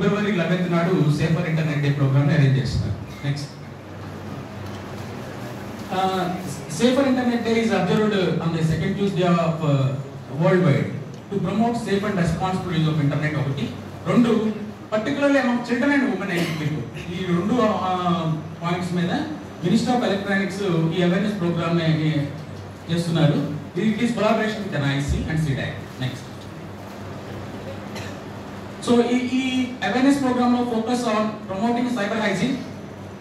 February 11th నాడు safer internet day programme arrange చేస్తున్నారు. Next, safer internet day is observed on the second Tuesday of worldwide to promote safe and responsible use of internet. ఒకటి, రెండు, particularly among children and women and people. ఈ రెండు points మీద minister of electronics ఈ awareness program చేస్తున్నారు. It is collaboration with NIC and CDAC. Next, so ఈ awareness program లో focus on promoting cyber hygiene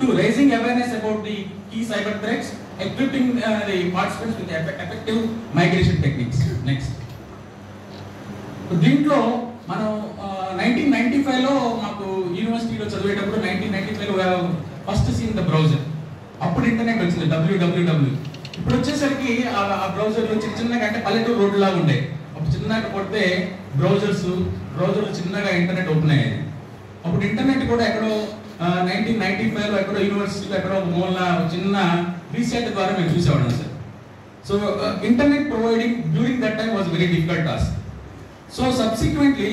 to raising awareness about the key cyber threats, equipping the participants with effective migration techniques. Next, దీంట్లో మనం 1995 లో మాకు యూనివర్సిటీలో చదివేటప్పుడు 1995 లో first seen the browser. అప్పుడు ఇంటర్నెట్ వచ్చింది, www. ఇప్పుడు వచ్చేసరికి ఆ బ్రౌజర్లు చిన్నగా, అంటే పల్లెటూరు రోడ్డు లాగా ఉండేవి. అప్పుడు చిన్నగా కొడితే బ్రౌజర్లు చిన్నగా ఇంటర్నెట్ ఓపెన్ అయ్యేది. అప్పుడు ఇంటర్నెట్ కూడా ఎక్కడో 1995 లో ఎక్కడో యూనివర్సిటీలో ఎక్కడో మూల చిన్న రీసెట్ ద్వారా మేము చూసేవాళ్ళం sir. So internet providing during that time was very difficult task. So subsequently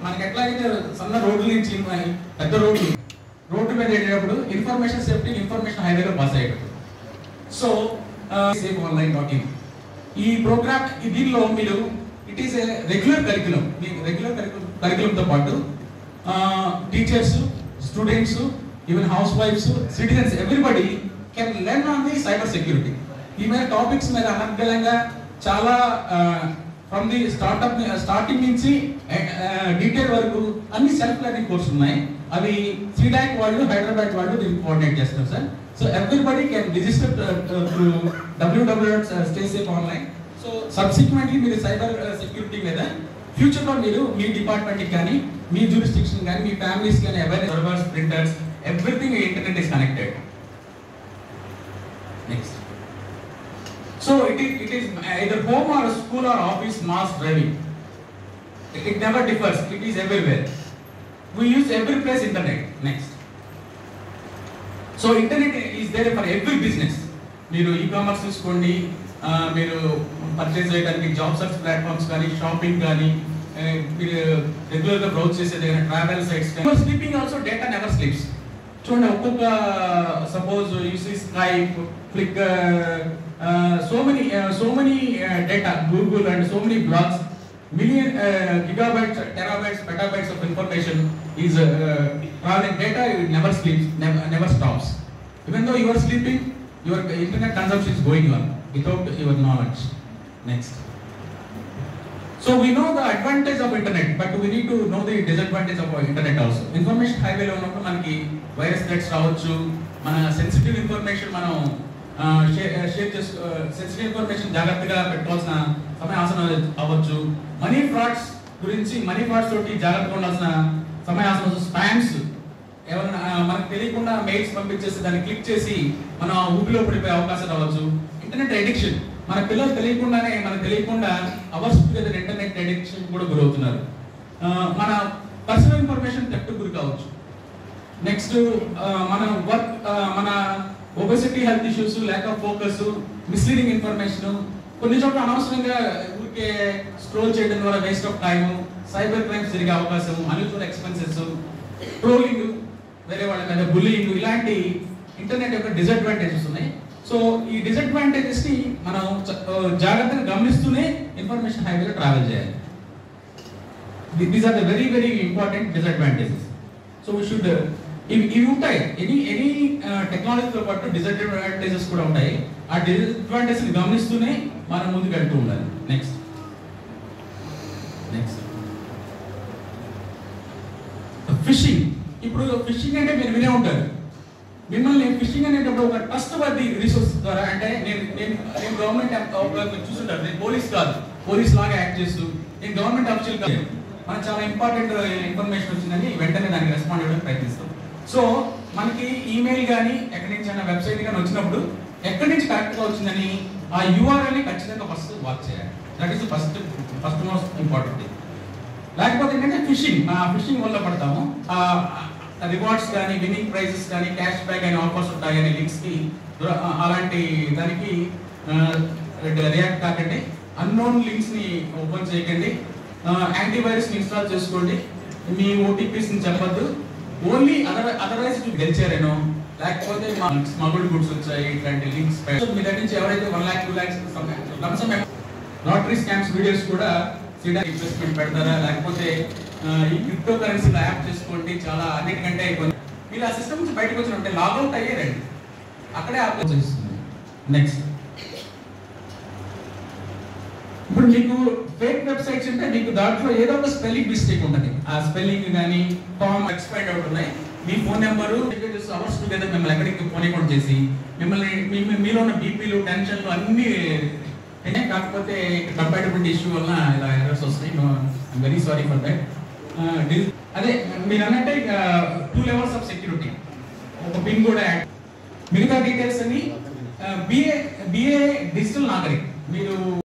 మనకి ఎట్లాగైతే సన్న రోడ్ల నుంచి పెద్ద రోడ్డు మీద వెళ్ళేటప్పుడు ఇన్ఫర్మేషన్ సేఫ్టీ, ఇన్ఫర్మేషన్ హైవేలో పాస్ అయ్యేటప్పుడు. సో సేఫ్ online.in ఈ ప్రోగ్రామ్, దీనిలో మీరు it is a regular curriculum. మీ రెగ్యులర్ కరిక్యులంతో పాటు టీచర్స్, స్టూడెంట్స్, ఈవెన్ హౌస్ వైఫ్స్, citizens, everybody can learn on the cyber security. ఈ మీద టాపిక్స్ మీద అనర్గళంగా చాలా ఫ్రమ్ ది స్టార్టింగ్ నుంచి డీటెయిల్ వరకు అన్ని సెల్ఫ్ లెర్నింగ్ కోర్సు ఉన్నాయి. అవి CDAC వాళ్ళు, హైదరాబాద్ వాళ్ళు దీన్ని కోఆర్డినేట్ చేస్తారు sir. So everybody can register through www.staysafe.online. So subsequently మీరు సైబర్ సెక్యూరిటీ మీద ఫ్యూచర్లో మీరు మీ డిపార్ట్మెంట్కి కానీ, మీ జ్యూరిస్డిక్షన్ కానీ, మీ ఫ్యామిలీస్ కానీ awareness, servers, printers, everything internet is connected. Next, so it is either home or school or office mass driving. It never differs. It is everywhere. We use every place internet. Next, so internet is there for every business. మీరు e-commerce చూసుకోండి, మీరు purchase చేయడానికి job search platforms కానీ, shopping కానీ, మీరు regular గా browse చేసేది travel sites కానీ. Sleeping also data never sleeps. చూడండి, ఒక్కొక్క suppose you see Skype, Flickr, so many data, Google and so many blogs, million gigabytes, terabytes, petabytes of information is traveling data. It never sleeps, never stops. Even though you are sleeping, your internet consumption is going on without your knowledge. Next, so we know the advantage of internet, but we need to know the disadvantage of internet also. Information highway లో ఉన్నప్పుడు మనకి virus threats రావచ్చు, మన sensitive information మనం share చేసుకో, sensitive information జాగ్రత్తగా పెట్టుకోవాల్సిన సమయం ఆసనం అవ్వచ్చు. మనీ ఫ్రాడ్స్ తోటి జాగ్రత్తగా ఉండాల్సిన సమయం ఆసనం. స్పామ్స్, ఎవరైనా మనకు తెలియకుండా మెయిల్స్ పంపించేసి దాన్ని క్లిక్ చేసి మనం ఊపిలో పడిపోయే అవకాశం రావచ్చు. ఇంటర్నెట్ అడిక్షన్, మన పిల్లలు తెలియకుండా అవర్స్ టుగెదర్ ఇంటర్నెట్ అడిక్షన్ కూడా గురవుతున్నారు. మన పర్సనల్ ఇన్ఫర్మేషన్ థెఫ్ట్ గురి కావచ్చు. నెక్స్ట్, మన obesity, health issues, lack of focus, misleading information, కొన్ని చోట్ల అనవసరంగా ఊరికే స్క్రోల్ చేయడం ద్వారా waste of time, cyber crimes జరిగే అవకాశం, అన్యూజువల్ ఎక్స్పెన్సెస్, ట్రోలింగ్, వేరే వాళ్ళ మీద బుల్లింగ్, ఇలాంటి ఇంటర్నెట్ యొక్క డిసడ్వాంటేజెస్ ఉన్నాయి. సో ఈ డిసడ్వాంటేజెస్ ని మనం జాగ్రత్తగా గమనిస్తూనే ఇన్ఫర్మేషన్ హైవేలో ట్రావెల్ చేయాలి. These are the very very important disadvantages. So we should, ఇవి ఉంటాయి. ఎనీ టెక్నాలజీతో పాటు డిసడ్వాంటేజెస్ కూడా ఉంటాయి. ఆ డిసడ్వాంటేజెస్ ని గమనిస్తూనే మనం ముందుకు వెళ్తూ ఉండాలి. Next, fishing. ఇప్పుడు ఫిషింగ్ అంటే మీరు వినే ఉంటారు. మిమ్మల్ని ఫిషింగ్ అనేటప్పుడు ఒక ట్రస్ట్ వర్ది రిసోర్స్ ద్వారా, అంటే నేను గవర్నమెంట్ చూస్తుంటారు, నేను పోలీస్ కాదు, పోలీస్ లాగా యాక్ట్ చేస్తూ నేను గవర్నమెంట్ ఆఫీషియల్ కాదు, మనకు చాలా ఇంపార్టెంట్ ఇన్ఫర్మేషన్ వచ్చిందని వెంటనే దానికి రెస్పాండ్ అవ్వడానికి ప్రయత్నిస్తాం. సో మనకి ఈమెయిల్ కానీ ఎక్కడి నుంచి అయినా వెబ్సైట్ కానీ వచ్చినప్పుడు ఎక్కడి నుంచి కరెక్ట్గా వచ్చిందని ఆ URL ని ఖచ్చితంగా ఫస్ట్ వాచ్ చేయాలి. That is first most important thing. లేకపోతే ఏంటంటే ఫిషింగ్ వల్ల పడతాము. రివార్డ్స్ కానీ, విన్నింగ్ ప్రైజెస్ కానీ, క్యాష్ బ్యాక్ అని ఆఫర్స్ ఉంటాయని లింక్స్కి, అలాంటి దానికి రియాక్ట్ కాకండి. అన్నోన్ లింక్స్ని ఓపెన్ చేయకండి. యాంటీవైరస్ని ఇన్స్టాల్ చేసుకోండి. మీ ఓటీపీస్ చెప్పద్దు. ఓన్లీ అదర్వైజ్ గెలిచారేనో లేకపోతే స్మగుల్డ్ గుడ్స్ వచ్చాయి ఇట్లాంటి లింక్స్ మీ దగ్గర నుంచి ఎవరైతే 1 lakh 2 lakhs lottery scams videos కూడా ఇన్వెస్ట్మెంట్ పెడతారా లేకపోతే ఈ క్రిప్టో కరెన్సీలో యాప్ చేసుకోండి చాలా అన్నిటికంటే అయిపోయింది. మీరు ఆ సిస్టమ్ నుంచి బయటకు వచ్చినట్టే లాగౌట్ అయ్యారండి, అక్కడే అప్లై చేస్తుంది. నెక్స్ట్ ఇప్పుడు మీకు ఫేక్ వెబ్సైట్స్ ఉంటే మీకు దాంట్లో ఏదో ఒక స్పెల్లింగ్ మిస్టేక్ ఉంటుంది. ఆ స్పెల్లింగ్ కానీ ఫామ్ ఎక్స్పైర్డ్ అవుట్ ఉన్నాయి. మీ ఫోన్ నెంబరు అవర్స్ టుగెదర్ మిమ్మల్ని ఎక్కడికి ఫోన్ అకౌంట్ చేసి మిమ్మల్ని మీలో ఉన్న బీపీలు టెన్షన్లు అన్నీ కాకపోతే కంపాటబిలిటీ ఇష్యూ వల్ల ఇలా ఎర్రర్స్ వస్తాయి. I'm very sorry for that. అదే మీరు అన్నట్టే 2 levels ఆఫ్ సెక్యూరిటీ, ఒక పిన్ కూడా యాడ్. మిగతా డీటెయిల్స్ అన్ని బిఏ డిజిటల్ నాగరిక్ మీరు